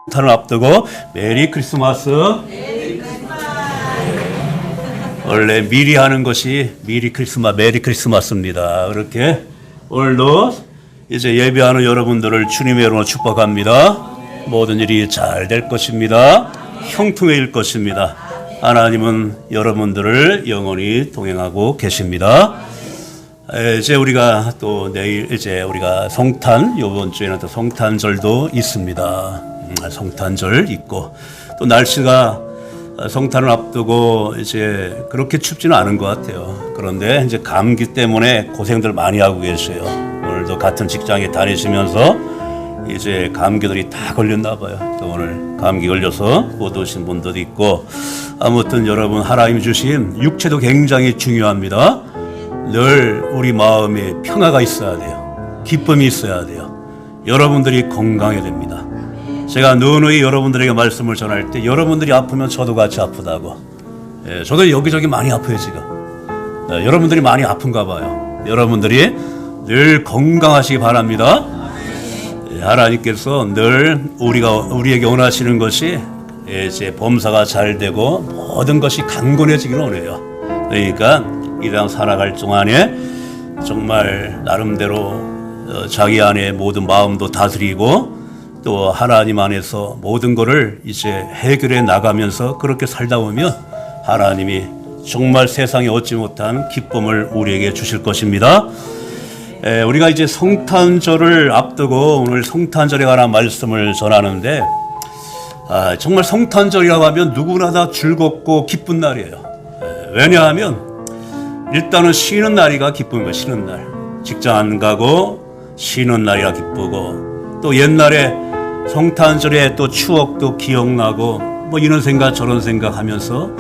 성탄을 앞두고 메리 크리스마스. 원래 미리 하는 것이 메리 크리스마스입니다. 그렇게 오늘도 이제 예배하는 여러분들을 주님의 이름으로 축복합니다. 모든 일이 잘 될 것입니다. 형통해질 것입니다. 하나님은 여러분들을 영원히 동행하고 계십니다. 이제 우리가 또 내일 이제 우리가 성탄, 이번 주에는 또 성탄절도 있습니다. 성탄절 있고 또 날씨가 성탄을 앞두고 이제 그렇게 춥지는 않은 것 같아요. 그런데 이제 감기 때문에 고생들 많이 하고 계세요. 오늘도 같은 직장에 다니시면서 이제 감기들이 다 걸렸나 봐요. 또 오늘 감기 걸려서 못 오신 분들도 있고, 아무튼 여러분 하나님이 주신 육체도 굉장히 중요합니다. 늘 우리 마음에 평화가 있어야 돼요. 기쁨이 있어야 돼요. 여러분들이 건강해야 됩니다. 제가 누누이 여러분들에게 말씀을 전할 때 여러분들이 아프면 저도 같이 아프다고. 저도 여기저기 많이 아파요 지금. 여러분들이 많이 아픈가 봐요. 여러분들이 늘 건강하시기 바랍니다. 하나님께서 늘 우리에게 원하시는 것이 이제 범사가 잘 되고 모든 것이 강건해지기를 원해요. 그러니까 이 땅 살아갈 동안에 정말 나름대로 자기 안에 모든 마음도 다스리고 또 하나님 안에서 모든 것을 이제 해결해 나가면서 그렇게 살다 보면 하나님이 정말 세상에 얻지 못한 기쁨을 우리에게 주실 것입니다. 우리가 이제 성탄절을 앞두고 오늘 성탄절에 관한 말씀을 전하는데, 정말 성탄절이라고 하면 누구나 다 즐겁고 기쁜 날이에요. 왜냐하면 일단은 쉬는 날이가 기쁨이에요. 쉬는 날, 직장 안 가고 쉬는 날이라 기쁘고, 또 옛날에 성탄절에 또 추억도 기억나고 뭐 이런 생각 저런 생각 하면서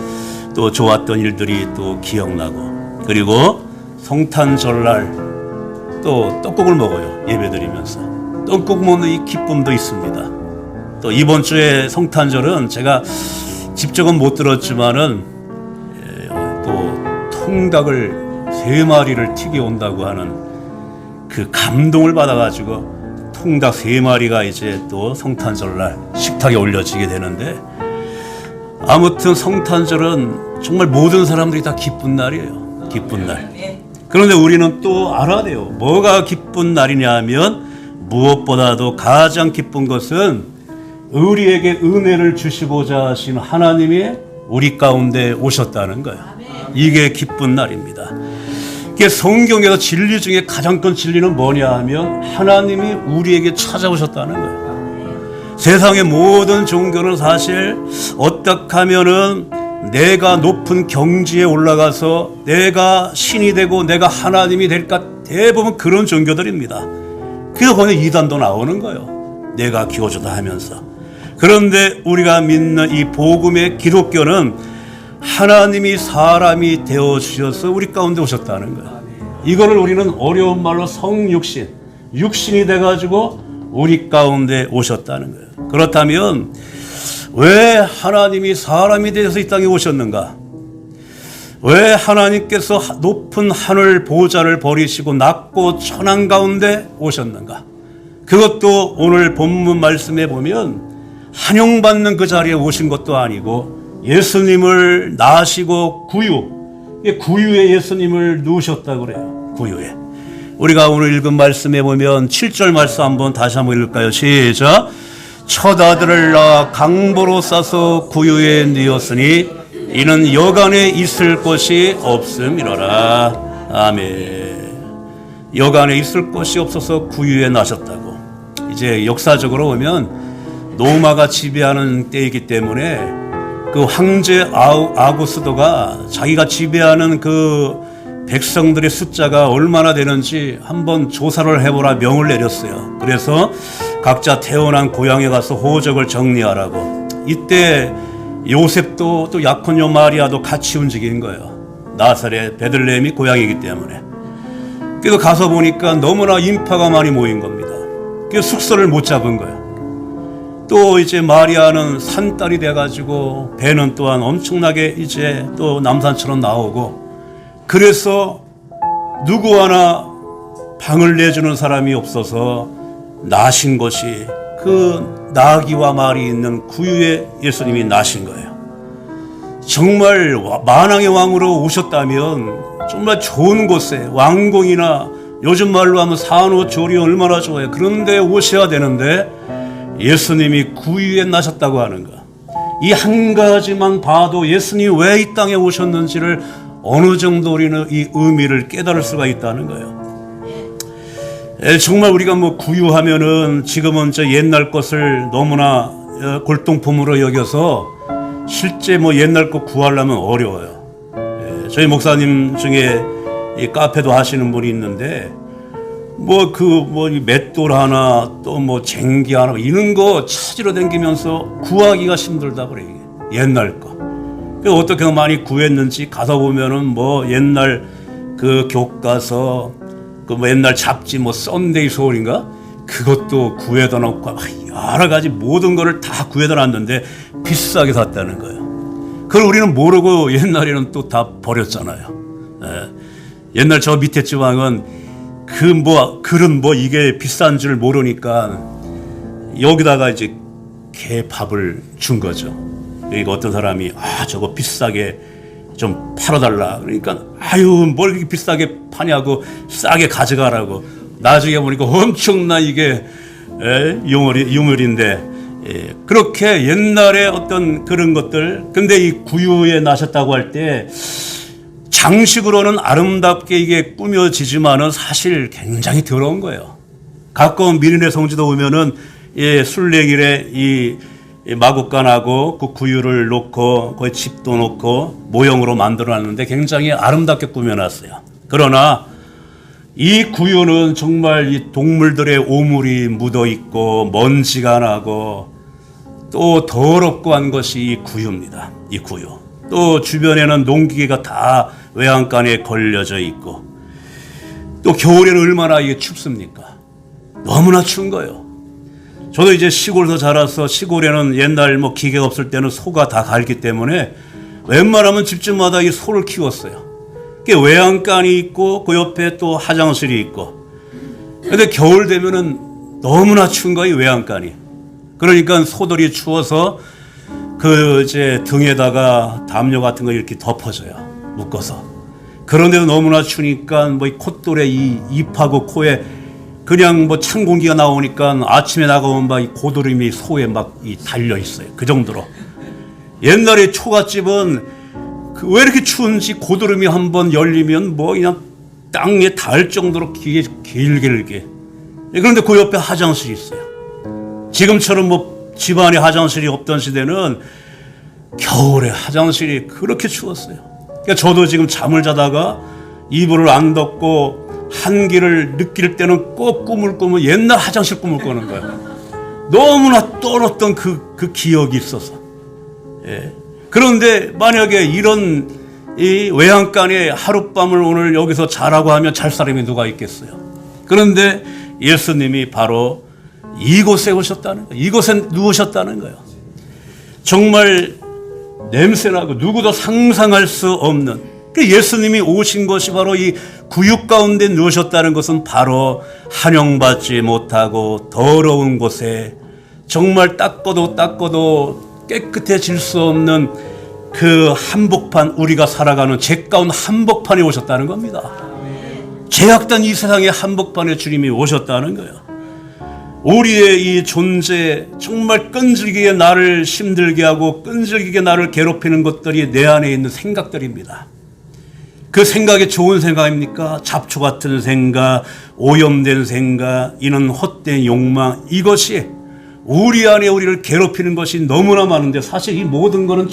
또 좋았던 일들이 또 기억나고, 그리고 성탄절날 또 떡국을 먹어요. 예배드리면서 떡국 먹는 이 기쁨도 있습니다. 또 이번 주에 성탄절은 제가 직접은 못 들었지만은 또 통닭을 3마리를 튀겨 온다고 하는 그 감동을 받아가지고 통닭 3마리가 이제 또 성탄절날 식탁에 올려지게 되는데, 아무튼 성탄절은 정말 모든 사람들이 다 기쁜 날이에요. 기쁜 날. 그런데 우리는 또 알아야 돼요. 뭐가 기쁜 날이냐 하면 무엇보다도 가장 기쁜 것은 우리에게 은혜를 주시고자 하신 하나님이 우리 가운데 오셨다는 거예요. 이게 기쁜 날입니다. 이게 성경에서 진리 중에 가장 큰 진리는 뭐냐 하면 하나님이 우리에게 찾아오셨다는 거예요. 세상의 모든 종교는 사실 어떻게 하면은 내가 높은 경지에 올라가서 내가 신이 되고 내가 하나님이 될까, 대부분 그런 종교들입니다. 그래서 거기에 이단도 나오는 거예요. 내가 기호주다 하면서. 그런데 우리가 믿는 이 복음의 기독교는 하나님이 사람이 되어주셔서 우리 가운데 오셨다는 거예요. 이거를 우리는 어려운 말로 성육신, 육신이 돼가지고 우리 가운데 오셨다는 거예요. 그렇다면 왜 하나님이 사람이 되어서 이 땅에 오셨는가? 왜 하나님께서 높은 하늘 보좌를 버리시고 낮고 천한 가운데 오셨는가? 그것도 오늘 본문 말씀에 보면 환영받는 그 자리에 오신 것도 아니고 예수님을 낳으시고 구유에 예수님을 누우셨다고 그래요. 구유에. 우리가 오늘 읽은 말씀에 보면 7절 말씀 한번 다시 한번 읽을까요? 시작. 첫 아들을 낳아 강보로 싸서 구유에 뉘었으니 이는 여간에 있을 곳이 없음이로라. 아멘. 여간에 있을 곳이 없어서 구유에 나셨다고. 이제 역사적으로 보면 로마가 지배하는 때이기 때문에 그 황제 아우구스도가 자기가 지배하는 그 백성들의 숫자가 얼마나 되는지 한번 조사를 해보라 명을 내렸어요. 그래서 각자 태어난 고향에 가서 호적을 정리하라고. 이때 요셉도 또 약혼녀 마리아도 같이 움직인 거예요. 나사렛 베들레헴이 고향이기 때문에. 그래서 가서 보니까 너무나 인파가 많이 모인 겁니다. 그래서 숙소를 못 잡은 거예요. 또 이제 마리아는 산딸이 돼가지고 배는 또한 엄청나게 이제 또 남산처럼 나오고, 그래서 누구 하나 방을 내주는 사람이 없어서 나신 것이 그 나귀와 말이 있는 구유에 예수님이 나신 거예요. 정말 만왕의 왕으로 오셨다면 정말 좋은 곳에 왕궁이나 요즘 말로 하면 산후조리 얼마나 좋아요. 그런데 오셔야 되는데 예수님이 구유에 나셨다고 하는 거. 이 한 가지만 봐도 예수님이 왜 이 땅에 오셨는지를 어느 정도 우리는 이 의미를 깨달을 수가 있다는 거예요. 정말 우리가 뭐 구유하면은 지금은 저 옛날 것을 너무나 골동품으로 여겨서 실제 뭐 옛날 것 구하려면 어려워요. 저희 목사님 중에 이 카페도 하시는 분이 있는데 뭐 맷돌 하나 또 뭐 쟁기 하나 이런 거 찾으러 다니면서 구하기가 힘들다 그래. 옛날 거. 어떻게 많이 구했는지 가서 보면은 뭐 옛날 그 교과서 그 뭐 옛날 잡지 뭐 썬데이 소울인가 그것도 구해다 놓고 여러 가지 모든 거를 다 구해다 놨는데 비싸게 샀다는 거예요. 그걸 우리는 모르고 옛날에는 또 다 버렸잖아요. 옛날 저 밑에 지방은 글은 뭐 이게 비싼 줄 모르니까 여기다가 이제 개밥을 준 거죠. 그러니까 어떤 사람이 저거 비싸게 좀 팔아달라. 그러니까 뭘 이렇게 비싸게 파냐고 싸게 가져가라고. 나중에 보니까 엄청난 이게 유물인데 그렇게 옛날에 어떤 그런 것들. 근데 이 구유에 나셨다고 할 때 장식으로는 아름답게 이게 꾸며지지만은 사실 굉장히 더러운 거예요. 가까운 미르네 성지도 오면은 순례길에 이 마구간하고 그 구유를 놓고 거기 집도 놓고 모형으로 만들어놨는데 굉장히 아름답게 꾸며놨어요. 그러나 이 구유는 정말 이 동물들의 오물이 묻어있고 먼지가 나고 또 더럽고 한 것이 이 구유입니다. 이 구유. 또 주변에는 농기계가 다 외양간에 걸려져 있고 또 겨울에는 얼마나 이게 춥습니까? 너무나 추운 거예요. 저도 이제 시골에서 자라서 시골에는 옛날 뭐 기계가 없을 때는 소가 다 갈기 때문에 웬만하면 집집마다 이 소를 키웠어요. 외양간이 있고 그 옆에 또 화장실이 있고. 근데 겨울 되면은 너무나 추운 거예요, 외양간이. 그러니까 소들이 추워서 그 이제 등에다가 담요 같은 거 이렇게 덮어줘요. 묶어서. 그런데도 너무나 추우니까 뭐 이 콧돌에 이 입하고 코에 그냥 뭐 찬 공기가 나오니까 아침에 나가면 막 이 고드름이 소에 막 이 달려 있어요. 그 정도로. 옛날에 초가집은 왜 이렇게 추운지 고드름이 한번 열리면 뭐 그냥 땅에 닿을 정도로 길게. 그런데 그 옆에 화장실이 있어요. 지금처럼 뭐 집안에 화장실이 없던 시대는 겨울에 화장실이 그렇게 추웠어요. 그러니까 저도 지금 잠을 자다가 이불을 안 덮고 한기를 느낄 때는 꼭 꿈을 꾸면 옛날 화장실 꿈을 꾸는 거예요. 너무나 떨었던 그 기억이 있어서. 그런데 만약에 이런 이 외양간에 하룻밤을 오늘 여기서 자라고 하면 잘 사람이 누가 있겠어요. 그런데 예수님이 바로 이곳에 오셨다는 거예요. 이곳에 누우셨다는 거예요. 정말 냄새나고 누구도 상상할 수 없는 예수님이 오신 것이 바로 이 구육 가운데 누우셨다는 것은 바로 환영받지 못하고 더러운 곳에 정말 닦아도 깨끗해질 수 없는 그 한복판, 우리가 살아가는 죄 가운 한복판에 오셨다는 겁니다. 죄악된 이 세상의 한복판에 주님이 오셨다는 거예요. 우리의 이 존재, 정말 끈질기게 나를 힘들게 하고 끈질기게 나를 괴롭히는 것들이 내 안에 있는 생각들입니다. 그 생각이 좋은 생각입니까? 잡초 같은 생각, 오염된 생각, 이는 헛된 욕망, 이것이 우리 안에 우리를 괴롭히는 것이 너무나 많은데 사실 이 모든 거는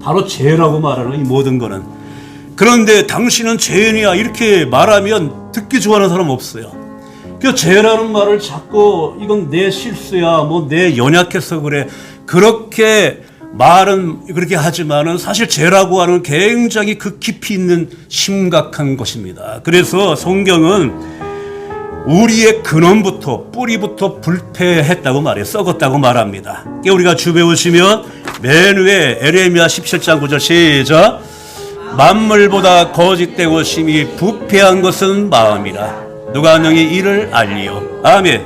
바로 죄라고 말하는 이 모든 거는. 그런데 당신은 죄인이야 이렇게 말하면 듣기 좋아하는 사람 없어요. 그 죄라는 말을 자꾸 이건 내 실수야, 뭐 내 연약해서 그래, 그렇게 말은 그렇게 하지만은 사실 죄라고 하는 굉장히 그 깊이 있는 심각한 것입니다. 그래서 성경은 우리의 근원부터 뿌리부터 불패했다고 말해요. 썩었다고 말합니다. 우리가 주배 보시면 맨 위에 에레미야 17장 9절 시작. 만물보다 거짓되고 심히 부패한 것은 마음이라 누가 능히 이를 알리요. 아멘.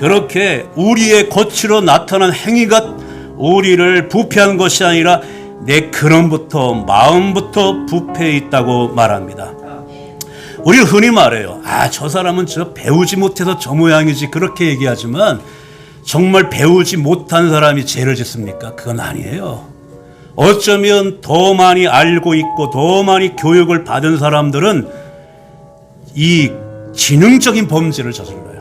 그렇게 우리의 겉으로 나타난 행위가 우리를 부패한 것이 아니라 내 근원부터 마음부터 부패해 있다고 말합니다. 우리가 흔히 말해요. 저 사람은 저 배우지 못해서 저 모양이지 그렇게 얘기하지만 정말 배우지 못한 사람이 죄를 짓습니까? 그건 아니에요. 어쩌면 더 많이 알고 있고 더 많이 교육을 받은 사람들은 이 지능적인 범죄를 저질러요.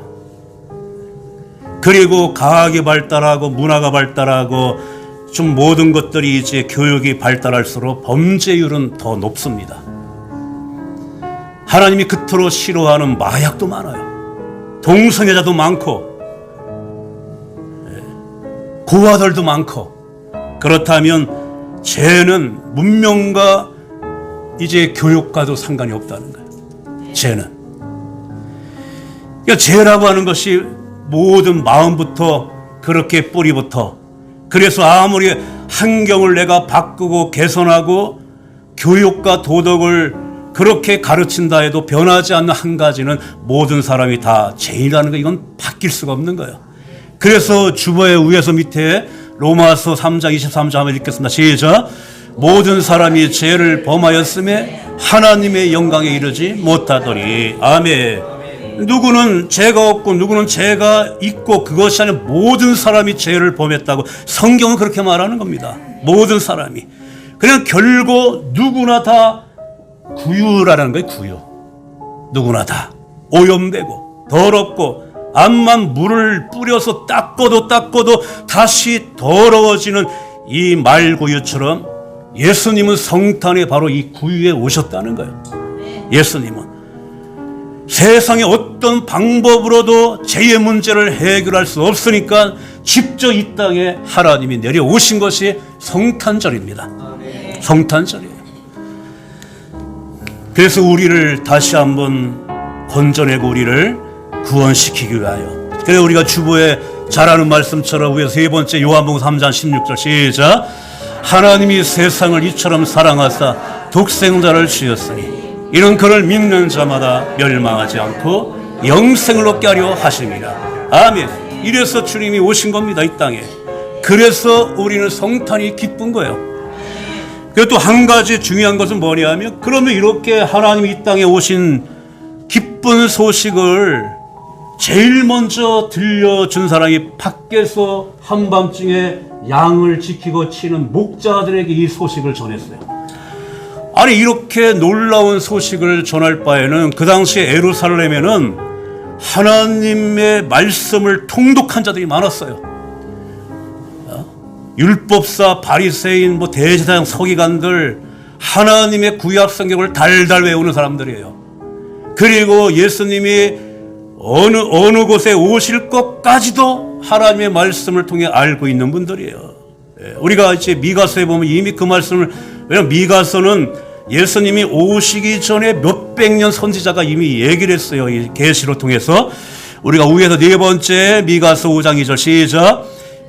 그리고 과학이 발달하고 문화가 발달하고 좀 모든 것들이 이제 교육이 발달할수록 범죄율은 더 높습니다. 하나님이 그토록 싫어하는 마약도 많아요. 동성애자도 많고 고아들도 많고. 그렇다면 죄는 문명과 이제 교육과도 상관이 없다는 거예요. 죄는. 그러니까 죄라고 하는 것이 모든 마음부터 그렇게 뿌리부터. 그래서 아무리 환경을 내가 바꾸고 개선하고 교육과 도덕을 그렇게 가르친다 해도 변하지 않는 한 가지는 모든 사람이 다 죄인이라는 거, 이건 바뀔 수가 없는 거예요. 그래서 주보의 위에서 밑에 로마서 3장 23절 한번 읽겠습니다. 시작. 모든 사람이 죄를 범하였음에 하나님의 영광에 이르지 못하더니. 아멘. 누구는 죄가 없고 누구는 죄가 있고 그것이 아니라 모든 사람이 죄를 범했다고 성경은 그렇게 말하는 겁니다. 모든 사람이. 그냥 결국 누구나 다 구유라는 거예요. 구유. 누구나 다 오염되고 더럽고 암만 물을 뿌려서 닦아도 다시 더러워지는 이 말구유처럼 예수님은 성탄에 바로 이 구유에 오셨다는 거예요. 예수님은 세상의 어떤 방법으로도 죄의 문제를 해결할 수 없으니까 직접 이 땅에 하나님이 내려오신 것이 성탄절입니다. 성탄절이에요. 그래서 우리를 다시 한번 건져내고 우리를 구원시키기 위하여. 그래서 우리가 주보에 잘하는 말씀처럼 위에 세 번째 요한복음 3장 16절 시작. 하나님이 세상을 이처럼 사랑하사 독생자를 주셨으니 이는 그를 믿는 자마다 멸망하지 않고 영생을 얻게 하려 하심이라. 아멘. 이래서 주님이 오신 겁니다, 이 땅에. 그래서 우리는 성탄이 기쁜 거예요. 그리고 또 한 가지 중요한 것은 뭐냐면, 그러면 이렇게 하나님이 이 땅에 오신 기쁜 소식을 제일 먼저 들려준 사람이 밖에서 한밤중에 양을 지키고 치는 목자들에게 이 소식을 전했어요. 아니, 이렇게 놀라운 소식을 전할 바에는 그 당시에 예루살렘에는 하나님의 말씀을 통독한 자들이 많았어요. 율법사, 바리새인, 대제사장, 서기관들, 하나님의 구약 성경을 달달 외우는 사람들이에요. 그리고 예수님이 어느 곳에 오실 것까지도 하나님의 말씀을 통해 알고 있는 분들이에요. 우리가 이제 미가서에 보면 이미 그 말씀을, 왜냐하면 미가서는 예수님이 오시기 전에 몇백 년 선지자가 이미 얘기를 했어요. 이 계시로 통해서. 우리가 위에서 네 번째 미가서 5장 2절 시작.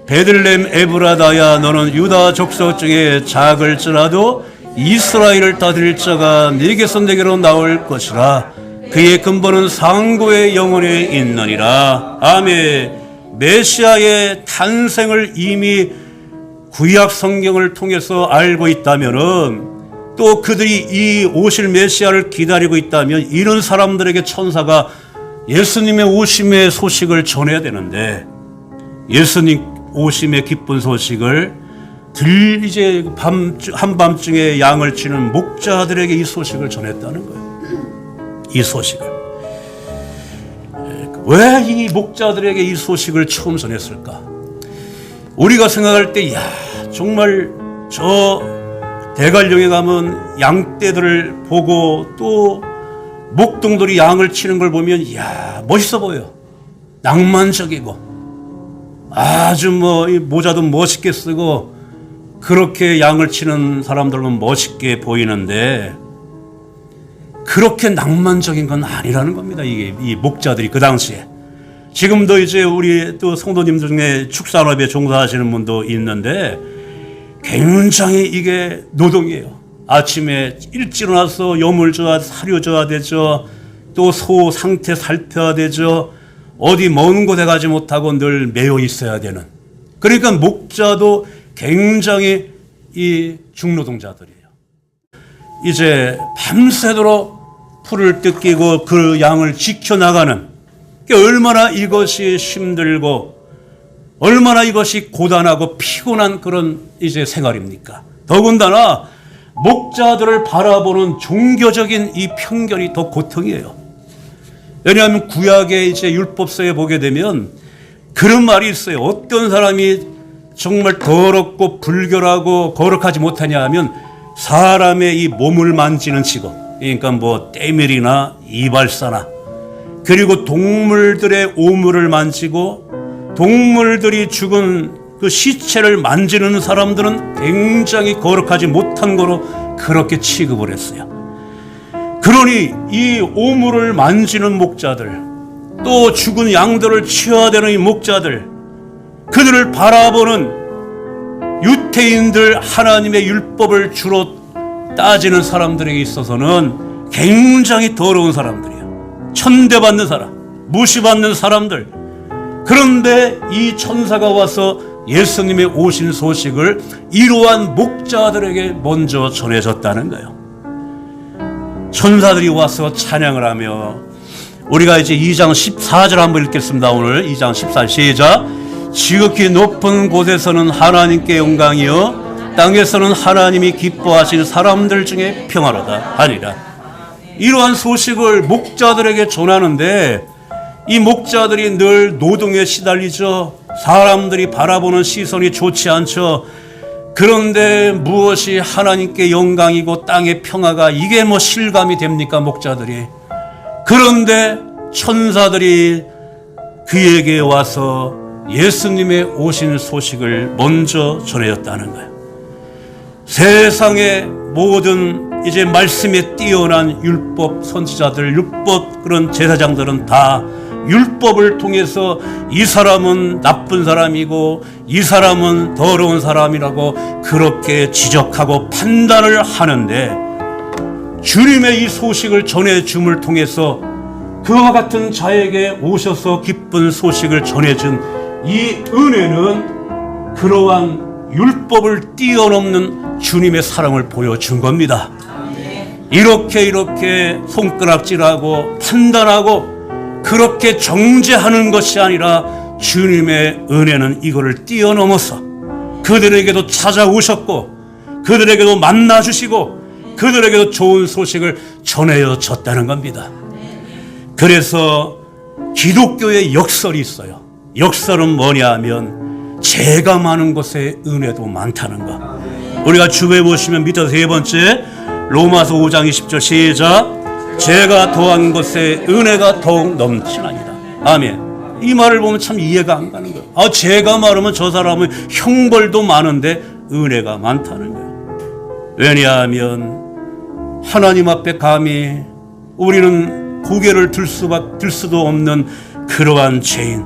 베들레헴 에브라다야 너는 유다 족속 중에 작을지라도 이스라엘을 다스릴 자가 네게서 내게로 나올 것이라. 그의 근본은 상고의 영원에 있느니라. 아멘. 메시아의 탄생을 이미 구약 성경을 통해서 알고 있다면은, 또 그들이 이 오실 메시아를 기다리고 있다면 이런 사람들에게 천사가 예수님의 오심의 소식을 전해야 되는데, 예수님 오심의 기쁜 소식을 이제 한밤중에 양을 치는 목자들에게 이 소식을 전했다는 거예요. 이 소식을. 왜 이 목자들에게 이 소식을 처음 전했을까? 우리가 생각할 때, 정말 저 대관령에 가면 양떼들을 보고 또 목동들이 양을 치는 걸 보면, 멋있어 보여. 낭만적이고. 아주 모자도 멋있게 쓰고, 그렇게 양을 치는 사람들은 멋있게 보이는데, 그렇게 낭만적인 건 아니라는 겁니다. 이 목자들이 그 당시에. 지금도 이제 우리 또 성도님 중에 축산업에 종사하시는 분도 있는데, 굉장히 이게 노동이에요. 아침에 일찍 일어나서 여물 줘야, 사료 줘야 되죠. 또 소 상태 살펴야 되죠. 어디 먼 곳에 가지 못하고 늘 매여 있어야 되는, 그러니까 목자도 굉장히 이 중노동자들이에요. 이제 밤새도록 풀을 뜯기고 그 양을 지켜나가는, 얼마나 이것이 힘들고 얼마나 이것이 고단하고 피곤한 그런 이제 생활입니까? 더군다나 목자들을 바라보는 종교적인 이 편견이 더 고통이에요. 왜냐하면 구약의 이제 율법서에 보게 되면 그런 말이 있어요. 어떤 사람이 정말 더럽고 불결하고 거룩하지 못하냐 하면 사람의 이 몸을 만지는 직업, 그러니까 뭐 때밀이나 이발사나, 그리고 동물들의 오물을 만지고 동물들이 죽은 그 시체를 만지는 사람들은 굉장히 거룩하지 못한 거로 그렇게 취급을 했어요. 그러니 이 오물을 만지는 목자들, 또 죽은 양들을 치워대는 이 목자들, 그들을 바라보는 유태인들, 하나님의 율법을 주로 따지는 사람들에게 있어서는 굉장히 더러운 사람들이에요. 천대받는 사람, 무시받는 사람들. 그런데 이 천사가 와서 예수님의 오신 소식을 이러한 목자들에게 먼저 전해졌다는 거예요. 천사들이 와서 찬양을 하며, 우리가 이제 2장 14절 한번 읽겠습니다. 오늘 2장 14절 시작. 지극히 높은 곳에서는 하나님께 영광이요 땅에서는 하나님이 기뻐하신 사람들 중에 평화로다 하니라. 이러한 소식을 목자들에게 전하는데 이 목자들이 늘 노동에 시달리죠. 사람들이 바라보는 시선이 좋지 않죠. 그런데 무엇이 하나님께 영광이고 땅의 평화가 이게 뭐 실감이 됩니까, 목자들이? 그런데 천사들이 그에게 와서 예수님의 오신 소식을 먼저 전해졌다는 거예요. 세상의 모든 이제 말씀에 뛰어난 율법 선지자들, 율법 그런 제사장들은 다 율법을 통해서 이 사람은 나쁜 사람이고 이 사람은 더러운 사람이라고 그렇게 지적하고 판단을 하는데, 주님의 이 소식을 전해줌을 통해서 그와 같은 자에게 오셔서 기쁜 소식을 전해준 이 은혜는 그러한 율법을 뛰어넘는 주님의 사랑을 보여준 겁니다. 이렇게 손가락질하고 판단하고 그렇게 정죄하는 것이 아니라 주님의 은혜는 이거를 뛰어넘어서 그들에게도 찾아오셨고 그들에게도 만나주시고 그들에게도 좋은 소식을 전해줬다는 겁니다. 그래서 기독교의 역설이 있어요. 역설은 뭐냐 하면 죄가 많은 곳에 은혜도 많다는 것. 우리가 주에 보시면 밑에 세 번째 로마서 5장 20절 시작. 죄가 더한 것에 은혜가 더욱 넘치나이다. 아멘. 이 말을 보면 참 이해가 안 가는 거예요. 죄가 많으면 저 사람은 형벌도 많은데 은혜가 많다는 거예요. 왜냐하면 하나님 앞에 감히 우리는 고개를 들 수도 없는 그러한 죄인,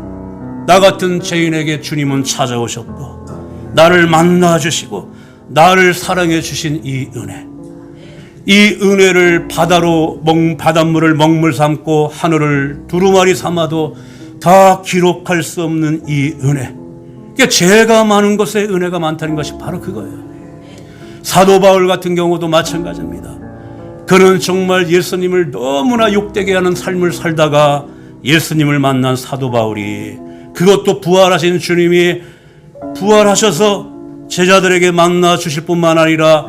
나 같은 죄인에게 주님은 찾아오셨고 나를 만나주시고 나를 사랑해 주신 이 은혜, 이 은혜를 바닷물을 먹물 삼고 하늘을 두루마리 삼아도 다 기록할 수 없는 이 은혜. 그러니까 죄가 많은 것에 은혜가 많다는 것이 바로 그거예요. 사도 바울 같은 경우도 마찬가지입니다. 그는 정말 예수님을 너무나 욕되게 하는 삶을 살다가 예수님을 만난 사도 바울이, 그것도 부활하신 주님이 부활하셔서 제자들에게 만나 주실 뿐만 아니라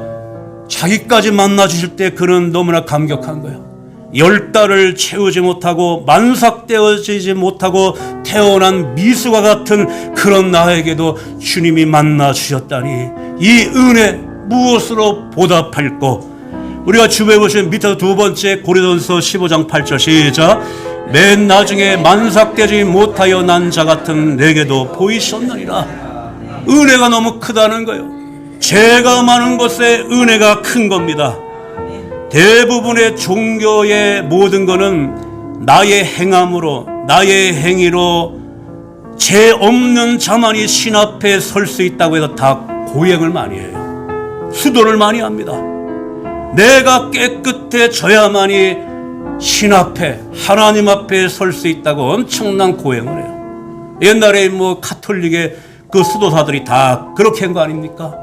자기까지 만나 주실 때 그는 너무나 감격한 거예요. 10달을 채우지 못하고 만삭되어지지 못하고 태어난 미수와 같은 그런 나에게도 주님이 만나 주셨다니 이 은혜 무엇으로 보답할꼬? 우리가 주변에 보시면 밑에 두 번째 고린도전서 15장 8절 시작. 맨 나중에 만삭되지 못하여 난 자 같은 내게도 보이셨느니라. 은혜가 너무 크다는 거예요. 죄가 많은 것에 은혜가 큰 겁니다. 대부분의 종교의 모든 것은 나의 행함으로, 나의 행위로 죄 없는 자만이 신 앞에 설 수 있다고 해서 다 고행을 많이 해요. 수도를 많이 합니다. 내가 깨끗해져야만이 신 앞에, 하나님 앞에 설 수 있다고 엄청난 고행을 해요. 옛날에 뭐 가톨릭의 그 수도사들이 다 그렇게 한 거 아닙니까?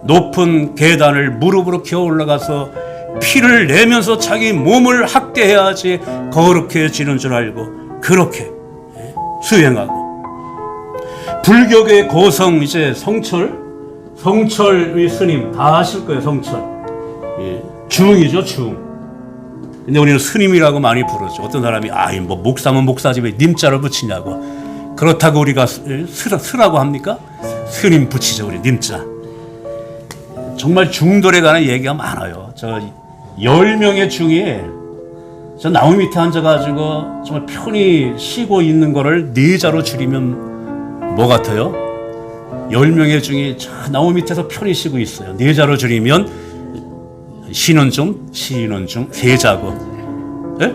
높은 계단을 무릎으로 기어 올라가서 피를 내면서 자기 몸을 학대해야지 거룩해지는 줄 알고 그렇게 수행하고, 불교계의 고성 이제 성철의 스님 다 아실 거예요. 성철 중이죠, 중. 근데 우리는 스님이라고 많이 부르죠. 어떤 사람이 뭐 목사면 목사지 왜 님자를 붙이냐고. 그렇다고 우리가 스라고 합니까? 스님 붙이죠, 우리 님자. 정말 중돌에 관한 얘기가 많아요. 저 10명의 중에 저 나무 밑에 앉아가지고 정말 편히 쉬고 있는 거를 4자로 줄이면 뭐 같아요? 10명의 중에 저 나무 밑에서 편히 쉬고 있어요. 4자로 줄이면 쉬는 중 3자고, 예?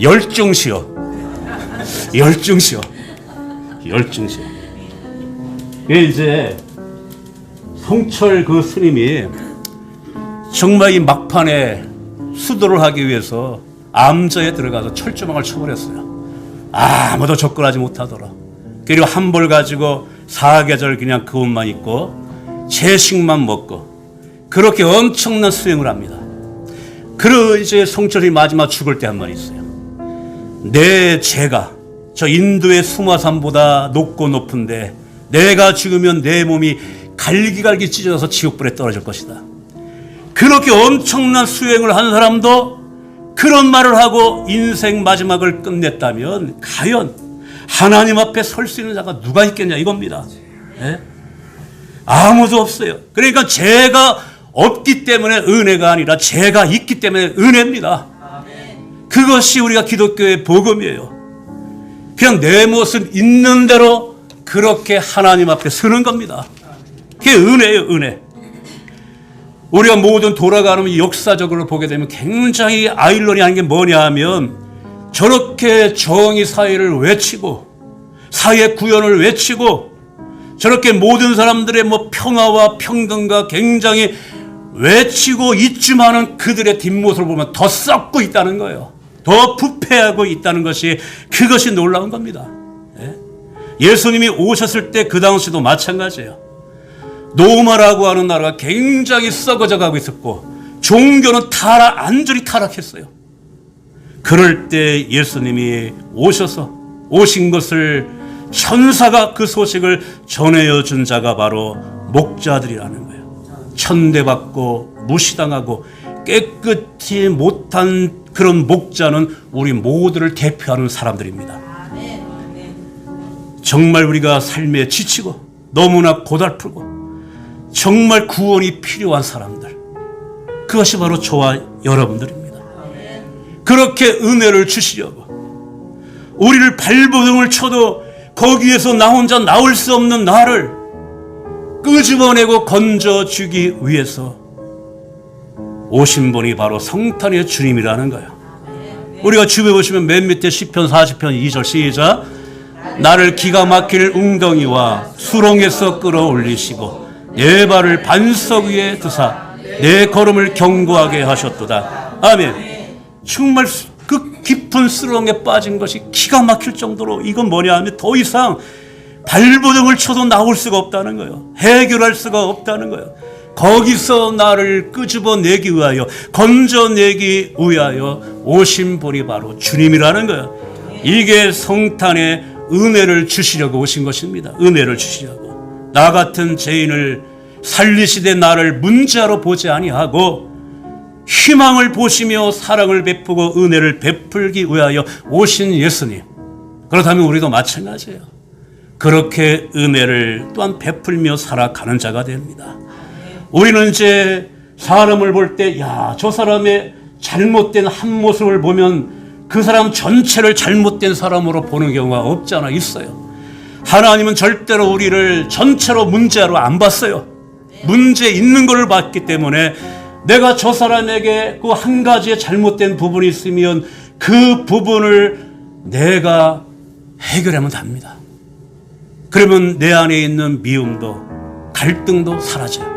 열중시요. 열중시요. 이게 이제 성철 그 스님이 정말 이 막판에 수도를 하기 위해서 암저에 들어가서 철조망을 쳐버렸어요. 아무도 접근하지 못하더라. 그리고 한 벌 가지고 4계절 그냥 그 옷만 입고 채식만 먹고 그렇게 엄청난 수행을 합니다. 그리고 이제 성철이 마지막 죽을 때 한 말이 있어요. 내 죄가 저 인도의 수마산보다 높고 높은데 내가 죽으면 내 몸이 갈기갈기 찢어져서 지옥불에 떨어질 것이다. 그렇게 엄청난 수행을 한 사람도 그런 말을 하고 인생 마지막을 끝냈다면 과연 하나님 앞에 설 수 있는 자가 누가 있겠냐 이겁니다. 네? 아무도 없어요. 그러니까 죄가 없기 때문에 은혜가 아니라 죄가 있기 때문에 은혜입니다. 그것이 우리가 기독교의 복음이에요. 그냥 내 모습 있는 대로 그렇게 하나님 앞에 서는 겁니다. 그게 은혜예요, 은혜. 우리가 모든 돌아가는 역사적으로 보게 되면 굉장히 아이러니한 게 뭐냐 하면 저렇게 정의 사회를 외치고 사회 구현을 외치고 저렇게 모든 사람들의 뭐 평화와 평등과 굉장히 외치고 있지만은 그들의 뒷모습을 보면 더 썩고 있다는 거예요. 더 부패하고 있다는 것이 그것이 놀라운 겁니다. 예수님이 오셨을 때 그 당시도 마찬가지예요. 로마라고 하는 나라가 굉장히 썩어져 가고 있었고 종교는 완전히 타락했어요. 그럴 때 예수님이 오신 것을 천사가 그 소식을 전해어 준 자가 바로 목자들이라는 거예요. 천대받고 무시당하고 깨끗이 못한 그런 목자는 우리 모두를 대표하는 사람들입니다. 정말 우리가 삶에 지치고 너무나 고달프고 정말 구원이 필요한 사람들, 그것이 바로 저와 여러분들입니다. 그렇게 은혜를 주시려고 우리를 발버둥을 쳐도 거기에서 나 혼자 나올 수 없는 나를 끄집어내고 건져주기 위해서 오신 분이 바로 성탄의 주님이라는 거예요. 우리가 주변에 보시면 맨 밑에 시편 40편 2절 시작. 나를 기가 막힐 웅덩이와 수렁에서 끌어올리시고 내 발을 반석 위에 두사 내 걸음을 견고하게 하셨도다. 아멘. 정말 그 깊은 수렁에 빠진 것이 기가 막힐 정도로 이건 뭐냐 하면 더 이상 발버둥을 쳐도 나올 수가 없다는 거예요. 해결할 수가 없다는 거예요. 거기서 나를 끄집어내기 위하여 건져내기 위하여 오신 분이 바로 주님이라는 거예요. 이게 성탄의 은혜를 주시려고 오신 것입니다. 은혜를 주시려고. 나 같은 죄인을 살리시되 나를 문자로 보지 아니하고 희망을 보시며 사랑을 베푸고 은혜를 베풀기 위하여 오신 예수님. 그렇다면 우리도 마찬가지예요. 그렇게 은혜를 또한 베풀며 살아가는 자가 됩니다. 우리는 이제 사람을 볼 때 저 사람의 잘못된 한 모습을 보면 그 사람 전체를 잘못된 사람으로 보는 경우가 없지 않아 있어요. 하나님은 절대로 우리를 전체로 문제로 안 봤어요. 문제 있는 것을 봤기 때문에 내가 저 사람에게 그 한 가지의 잘못된 부분이 있으면 그 부분을 내가 해결하면 됩니다. 그러면 내 안에 있는 미움도 갈등도 사라져요.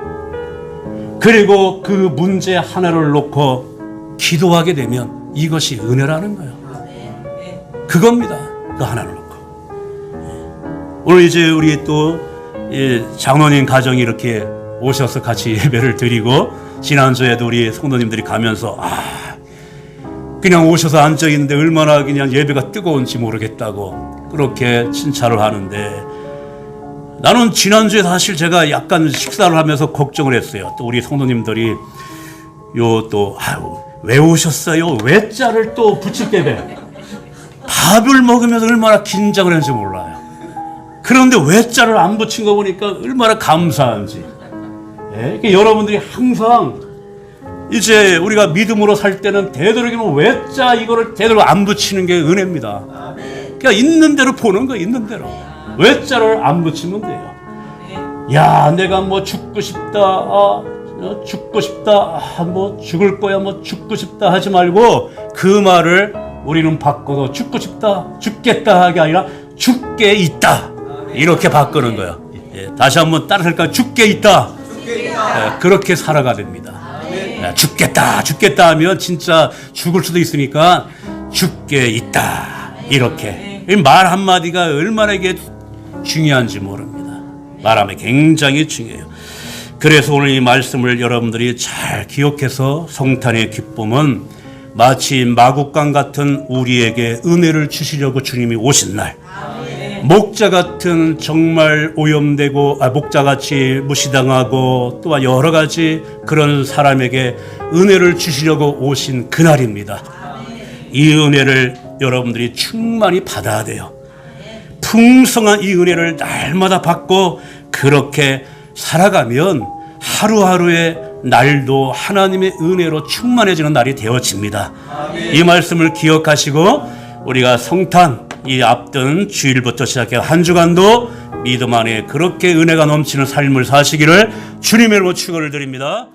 그리고 그 문제 하나를 놓고 기도하게 되면 이것이 은혜라는 거예요. 그겁니다. 그 하나를 놓고. 오늘 이제 우리 또 장로님 가정이 이렇게 오셔서 같이 예배를 드리고, 지난주에도 우리 성도님들이 가면서 그냥 오셔서 앉아 있는데 얼마나 그냥 예배가 뜨거운지 모르겠다고 그렇게 칭찬을 하는데, 나는 지난주에 사실 제가 약간 식사를 하면서 걱정을 했어요. 또 우리 성도님들이 왜 오셨어요? 외자를 또 붙일 때에 밥을 먹으면서 얼마나 긴장을 했는지 몰라요. 그런데 외자를 안 붙인 거 보니까 얼마나 감사한지. 그러니까 여러분들이 항상 이제 우리가 믿음으로 살 때는 되도록이면 외자 이거를 되도록 안 붙이는 게 은혜입니다. 그러니까 있는 대로 보는 거예요. 있는 대로. 외자를 안 붙이면 돼요. 야, 내가 뭐 죽고 싶다, 죽고 싶다, 뭐 죽을 거야, 뭐 죽고 싶다 하지 말고, 그 말을 우리는 바꿔도 죽고 싶다, 죽겠다 하게 아니라 죽게 있다, 이렇게 바꾸는 거예요. 다시 한번 따라할까요? 죽게 있다. 그렇게 살아가 됩니다. 죽겠다, 죽겠다 하면 진짜 죽을 수도 있으니까 죽게 있다, 이렇게. 말 한마디가 얼마나 이게 중요한지 모릅니다. 말하면 굉장히 중요해요. 그래서 오늘 이 말씀을 여러분들이 잘 기억해서, 성탄의 기쁨은 마치 마국간 같은 우리에게 은혜를 주시려고 주님이 오신 날, 목자 같은 정말 오염되고 목자같이 무시당하고 또 여러 가지 그런 사람에게 은혜를 주시려고 오신 그날입니다. 이 은혜를 여러분들이 충만히 받아야 돼요. 풍성한 이 은혜를 날마다 받고 그렇게 살아가면 하루하루의 날도 하나님의 은혜로 충만해지는 날이 되어집니다. 이 말씀을 기억하시고 우리가 성탄 이 앞둔 주일부터 시작해 한 주간도 믿음 안에 그렇게 은혜가 넘치는 삶을 사시기를 주님의 이름으로 축원을 드립니다.